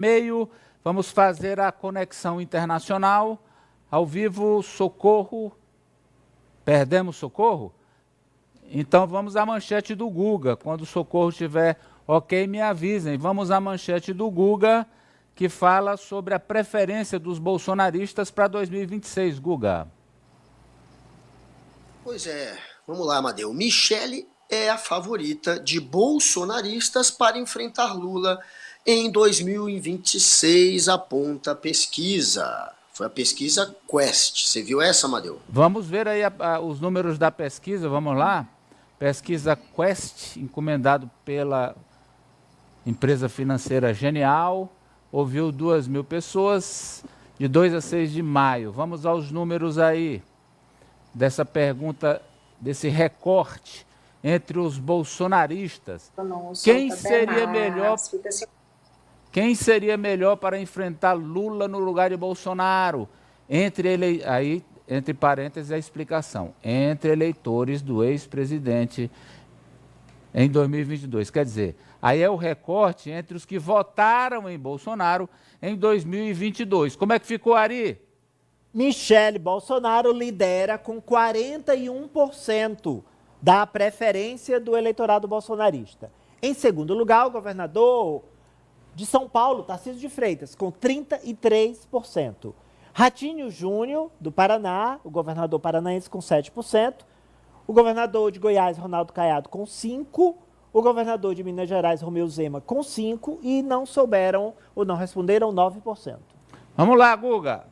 meio, vamos fazer a conexão internacional. Ao vivo, Socorro. Perdemos Socorro? Então vamos à manchete do Guga. Quando o Socorro estiver ok, me avisem. Vamos à manchete do Guga, que fala sobre a preferência dos bolsonaristas para 2026. Guga. Pois é, vamos lá, Amadeu. Michele é a favorita de bolsonaristas para enfrentar Lula em 2026, aponta a pesquisa. Foi a pesquisa Quest. Você viu essa, Amadeu? Vamos ver aí os números da pesquisa, vamos lá? Pesquisa Quest, encomendado pela empresa financeira Genial, ouviu 2.000 pessoas, de 2 a 6 de maio. Vamos aos números aí dessa pergunta, desse recorte entre os bolsonaristas. Quem seria melhor para enfrentar Lula no lugar de Bolsonaro? Aí, entre parênteses, a explicação. Entre eleitores do ex-presidente em 2022. Quer dizer, aí é o recorte entre os que votaram em Bolsonaro em 2022. Como é que ficou, Ari? Michele Bolsonaro lidera com 41% da preferência do eleitorado bolsonarista. Em segundo lugar, o governador de São Paulo, Tarcísio de Freitas, com 33%. Ratinho Júnior, do Paraná, o governador paranaense, com 7%. O governador de Goiás, Ronaldo Caiado, com 5%. O governador de Minas Gerais, Romeu Zema, com 5%. E não souberam ou não responderam 9%. Vamos lá, Guga.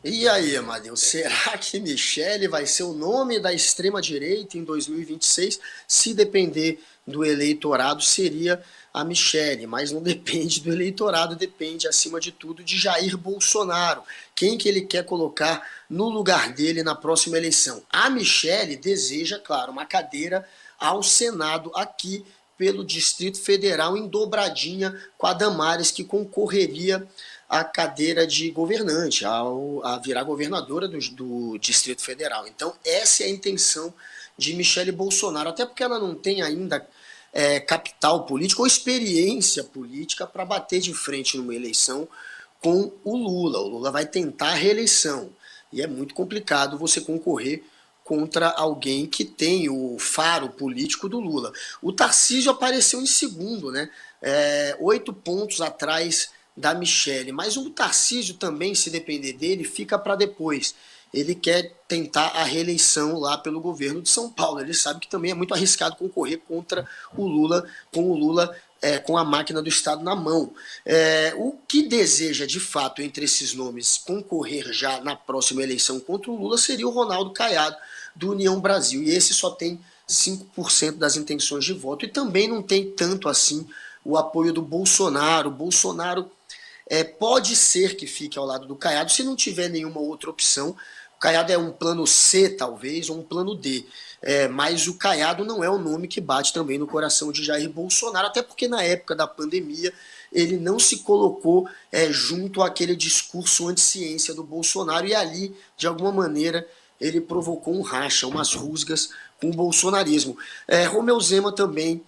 E aí, Amadeu, será que Michele vai ser o nome da extrema-direita em 2026? Se depender do eleitorado, seria a Michele, mas não depende do eleitorado, depende, acima de tudo, de Jair Bolsonaro. Quem que ele quer colocar no lugar dele na próxima eleição? A Michele deseja, claro, uma cadeira ao Senado aqui pelo Distrito Federal, em dobradinha com a Damares, que concorreria a cadeira de governante, a virar governadora do Distrito Federal. Então, essa é a intenção de Michele Bolsonaro, até porque ela não tem ainda capital político ou experiência política para bater de frente numa eleição com o Lula. O Lula vai tentar a reeleição e é muito complicado você concorrer contra alguém que tem o faro político do Lula. O Tarcísio apareceu em segundo, né? 8 pontos atrás da Michele, mas o Tarcísio também, se depender dele, fica para depois. Ele quer tentar a reeleição lá pelo governo de São Paulo. Ele sabe que também é muito arriscado concorrer contra o Lula, com a máquina do Estado na mão. O que deseja, de fato, entre esses nomes, concorrer já na próxima eleição contra o Lula seria o Ronaldo Caiado, do União Brasil. E esse só tem 5% das intenções de voto e também não tem tanto assim o apoio do Bolsonaro. O Bolsonaro pode ser que fique ao lado do Caiado se não tiver nenhuma outra opção. O Caiado é um plano C, talvez, ou um plano D. Mas o Caiado não é o nome que bate também no coração de Jair Bolsonaro, até porque na época da pandemia ele não se colocou junto àquele discurso anti-ciência do Bolsonaro e ali, de alguma maneira, ele provocou um racha, umas rusgas com o bolsonarismo. Romeu Zema também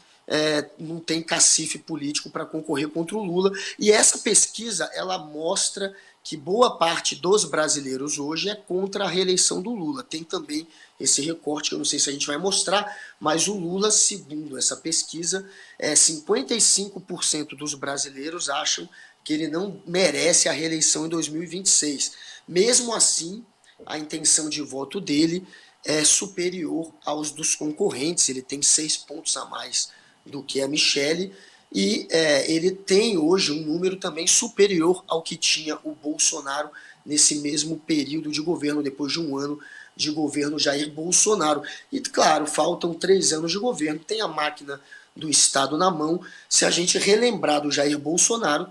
não tem cacife político para concorrer contra o Lula. E essa pesquisa, ela mostra que boa parte dos brasileiros hoje é contra a reeleição do Lula. Tem também esse recorte, que eu não sei se a gente vai mostrar, mas o Lula, segundo essa pesquisa, 55% dos brasileiros acham que ele não merece a reeleição em 2026. Mesmo assim, a intenção de voto dele é superior aos dos concorrentes. Ele tem 6 pontos a mais do que a Michele, e ele tem hoje um número também superior ao que tinha o Bolsonaro nesse mesmo período de governo, depois de um ano de governo Jair Bolsonaro. E, claro, faltam 3 anos de governo, tem a máquina do Estado na mão. Se a gente relembrar do Jair Bolsonaro,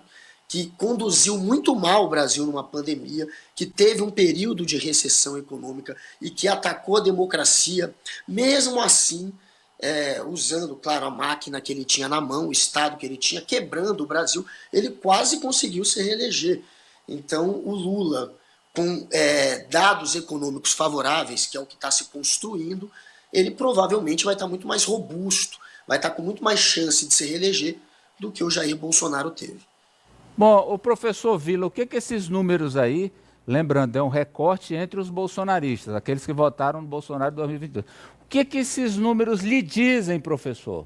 que conduziu muito mal o Brasil numa pandemia, que teve um período de recessão econômica e que atacou a democracia, mesmo assim, usando, claro, a máquina que ele tinha na mão, o Estado que ele tinha, quebrando o Brasil, ele quase conseguiu se reeleger. Então, o Lula, com dados econômicos favoráveis, que é o que está se construindo, ele provavelmente vai estar muito mais robusto, vai estar com muito mais chance de se reeleger do que o Jair Bolsonaro teve. Bom, o professor Vila, o que esses números aí, lembrando, é um recorte entre os bolsonaristas, aqueles que votaram no Bolsonaro em 2022. O que esses números lhe dizem, professor?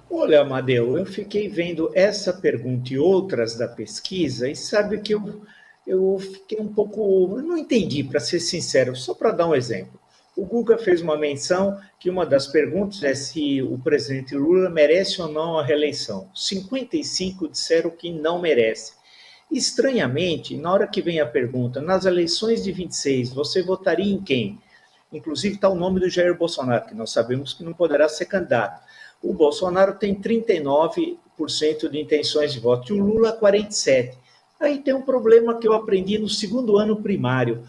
Olha, Amadeu, eu fiquei vendo essa pergunta e outras da pesquisa e sabe que eu fiquei um pouco... Eu não entendi, para ser sincero, só para dar um exemplo. O Guga fez uma menção que uma das perguntas é se o presidente Lula merece ou não a reeleição. 55 disseram que não merece. Estranhamente, na hora que vem a pergunta, nas eleições de 26, você votaria em quem? Inclusive está o nome do Jair Bolsonaro, que nós sabemos que não poderá ser candidato. O Bolsonaro tem 39% de intenções de voto e o Lula 47%. Aí tem um problema que eu aprendi no segundo ano primário,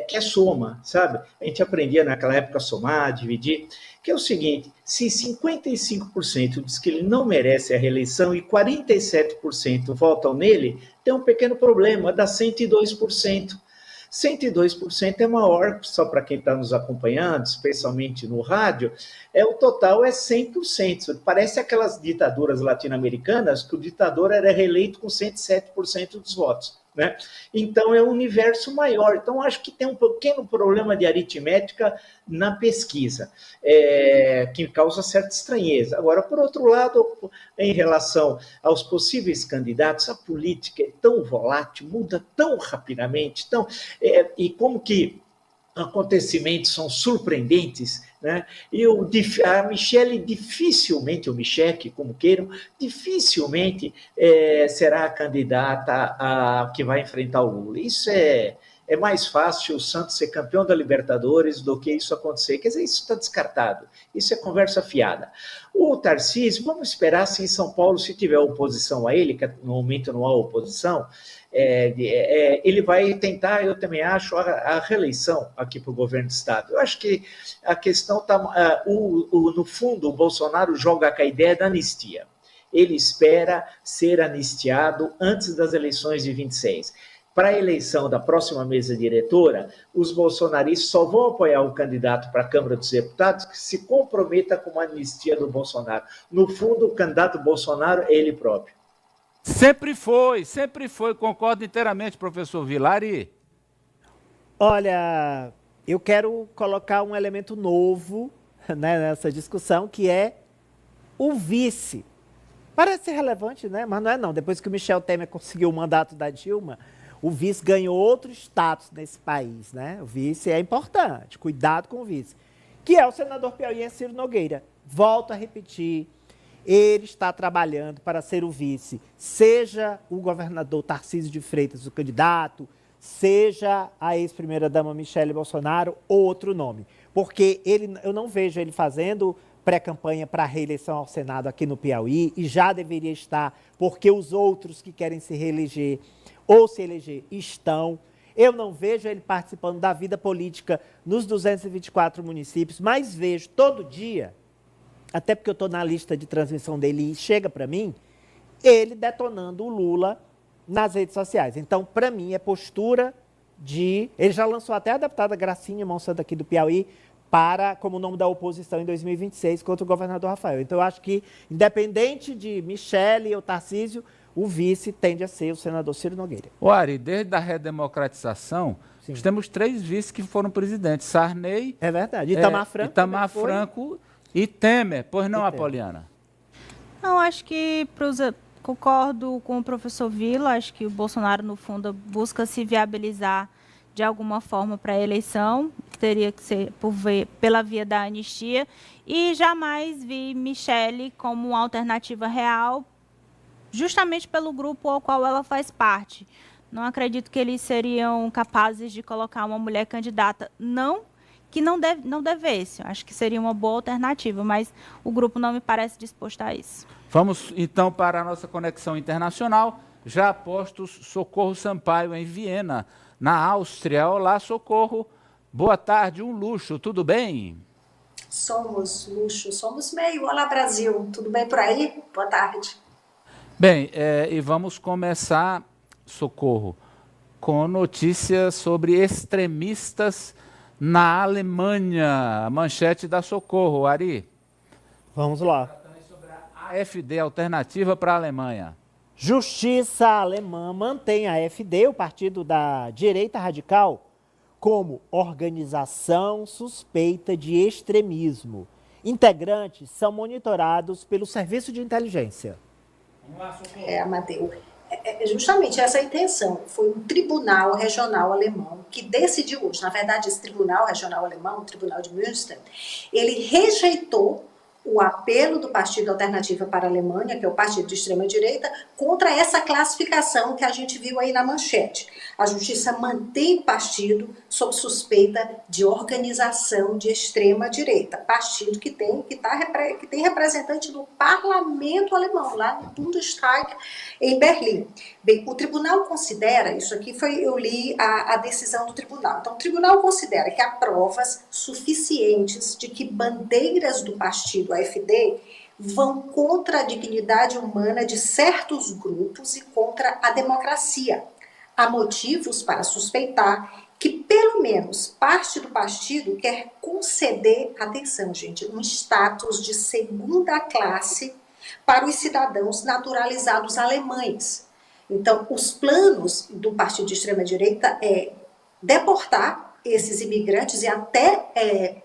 que é soma, sabe? A gente aprendia naquela época a somar, dividir, que é o seguinte, se 55% diz que ele não merece a reeleição e 47% votam nele, tem um pequeno problema, dá 102%. 102% é maior, só para quem está nos acompanhando, especialmente no rádio, o total é 100%. Parece aquelas ditaduras latino-americanas que o ditador era reeleito com 107% dos votos, né? Então é um universo maior. Então acho que tem um pequeno problema de aritmética na pesquisa, que causa certa estranheza. Agora, por outro lado, em relação aos possíveis candidatos, a política é tão volátil, muda tão rapidamente, e como que acontecimentos são surpreendentes, né? E a Michelle dificilmente, o Michele, como queiram, dificilmente será a candidata que vai enfrentar o Lula. Isso é mais fácil o Santos ser campeão da Libertadores do que isso acontecer. Quer dizer, isso está descartado. Isso é conversa fiada. O Tarcísio, vamos esperar se em São Paulo, se tiver oposição a ele, que no momento não há oposição, ele vai tentar, eu também acho, a reeleição aqui para o governo do Estado. Eu acho que a questão está... no fundo, o Bolsonaro joga com a ideia da anistia. Ele espera ser anistiado antes das eleições de 26. Para a eleição da próxima mesa diretora, os bolsonaristas só vão apoiar o candidato para a Câmara dos Deputados que se comprometa com a anistia do Bolsonaro. No fundo, o candidato Bolsonaro é ele próprio. Sempre foi, concordo inteiramente, professor Vilari. Olha, eu quero colocar um elemento novo, né, nessa discussão, que é o vice. Parece relevante, né? Mas não é não. Depois que o Michel Temer conseguiu o mandato da Dilma, o vice ganhou outro status nesse país, né? O vice é importante, cuidado com o vice. Que é o senador piauiense Ciro Nogueira. Volto a repetir, ele está trabalhando para ser o vice, seja o governador Tarcísio de Freitas o candidato, seja a ex-primeira-dama Michele Bolsonaro ou outro nome. Porque eu não vejo ele fazendo pré-campanha para a reeleição ao Senado aqui no Piauí, e já deveria estar, porque os outros que querem se reeleger ou se eleger estão. Eu não vejo ele participando da vida política nos 224 municípios, mas vejo todo dia, até porque eu estou na lista de transmissão dele e chega para mim, ele detonando o Lula nas redes sociais. Então, para mim, é postura de... Ele já lançou até a deputada Gracinha Monsanto aqui do Piauí como nome da oposição em 2026 contra o governador Rafael. Então, eu acho que, independente de Michele ou Tarcísio, o vice tende a ser o senador Ciro Nogueira. Ari, desde a redemocratização, nós temos 3 vices que foram presidentes. Sarney... É verdade. Itamar Franco e Temer. Pois não, Apoliana? Não, acho que concordo com o professor Vila. Acho que o Bolsonaro, no fundo, busca se viabilizar de alguma forma para a eleição. Teria que ser pela via da anistia. E jamais vi Michele como uma alternativa real, justamente pelo grupo ao qual ela faz parte. Não acredito que eles seriam capazes de colocar uma mulher candidata, não devesse. Acho que seria uma boa alternativa, mas o grupo não me parece disposto a isso. Vamos, então, para a nossa conexão internacional. Já postos Socorro Sampaio, em Viena, na Áustria. Olá, Socorro. Boa tarde, um luxo, tudo bem? Somos luxo, somos meio. Olá, Brasil. Tudo bem por aí? Boa tarde. Bem, e vamos começar, Socorro, com notícias sobre extremistas na Alemanha. A manchete da Socorro, Ari. Vamos lá. Sobre a AfD, Alternativa para a Alemanha. Justiça alemã mantém a AfD, o partido da direita radical, como organização suspeita de extremismo. Integrantes são monitorados pelo Serviço de Inteligência. Amadeu, justamente essa a intenção. Foi um tribunal regional alemão que decidiu hoje, na verdade esse tribunal regional alemão, o Tribunal de Münster, ele rejeitou o apelo do Partido Alternativa para a Alemanha, que é o partido de extrema-direita, contra essa classificação que a gente viu aí na manchete. A justiça mantém o partido sob suspeita de organização de extrema-direita. Partido que tem representante no parlamento alemão, lá no Bundestag, em Berlim. Bem, o tribunal considera, isso aqui eu li a decisão do tribunal. Então, o tribunal considera que há provas suficientes de que bandeiras do partido AfD vão contra a dignidade humana de certos grupos e contra a democracia. Há motivos para suspeitar que pelo menos parte do partido quer conceder, atenção gente, um status de segunda classe para os cidadãos naturalizados alemães. Então, os planos do partido de extrema-direita é deportar esses imigrantes e até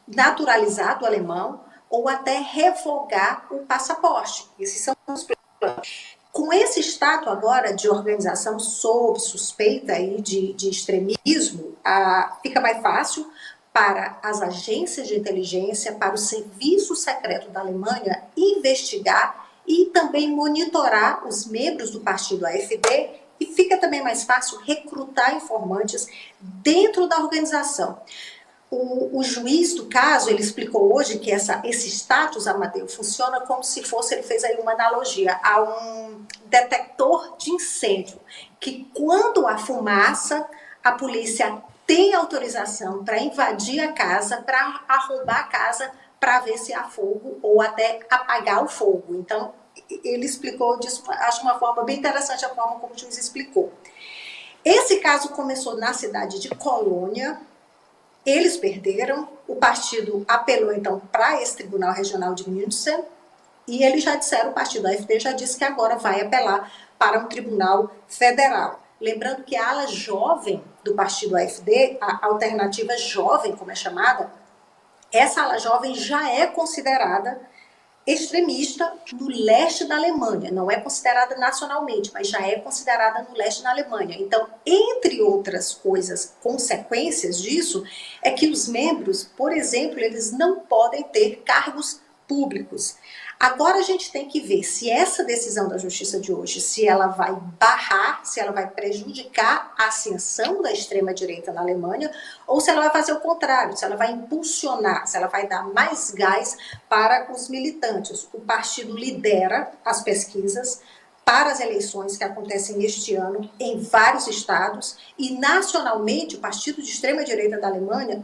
naturalizar do alemão ou até revogar o passaporte. Esses são os planos. Com esse status agora de organização sob suspeita aí de extremismo, fica mais fácil para as agências de inteligência, para o serviço secreto da Alemanha investigar e também monitorar os membros do partido AfD, e fica também mais fácil recrutar informantes dentro da organização. O juiz do caso, ele explicou hoje que esse status, Amadeu, funciona como se fosse, ele fez aí uma analogia a um detector de incêndio, que quando há fumaça, a polícia tem autorização para invadir a casa, para arrombar a casa, para ver se há fogo ou até apagar o fogo. Então, ele explicou disso, acho uma forma bem interessante a forma como o juiz explicou. Esse caso começou na cidade de Colônia. Eles perderam, o partido apelou então para esse Tribunal Regional de Münster e eles já disseram, o partido AfD já disse que agora vai apelar para um tribunal federal. Lembrando que a ala jovem do partido AfD, a alternativa jovem, como é chamada, essa ala jovem já é considerada extremista no leste da Alemanha, não é considerada nacionalmente, mas já é considerada no leste da Alemanha. Então, entre outras coisas, consequências disso, é que os membros, por exemplo, eles não podem ter cargos públicos. Agora a gente tem que ver se essa decisão da justiça de hoje, se ela vai barrar, se ela vai prejudicar a ascensão da extrema-direita na Alemanha, ou se ela vai fazer o contrário, se ela vai impulsionar, se ela vai dar mais gás para os militantes. O partido lidera as pesquisas para as eleições que acontecem este ano em vários estados e nacionalmente o partido de extrema-direita da Alemanha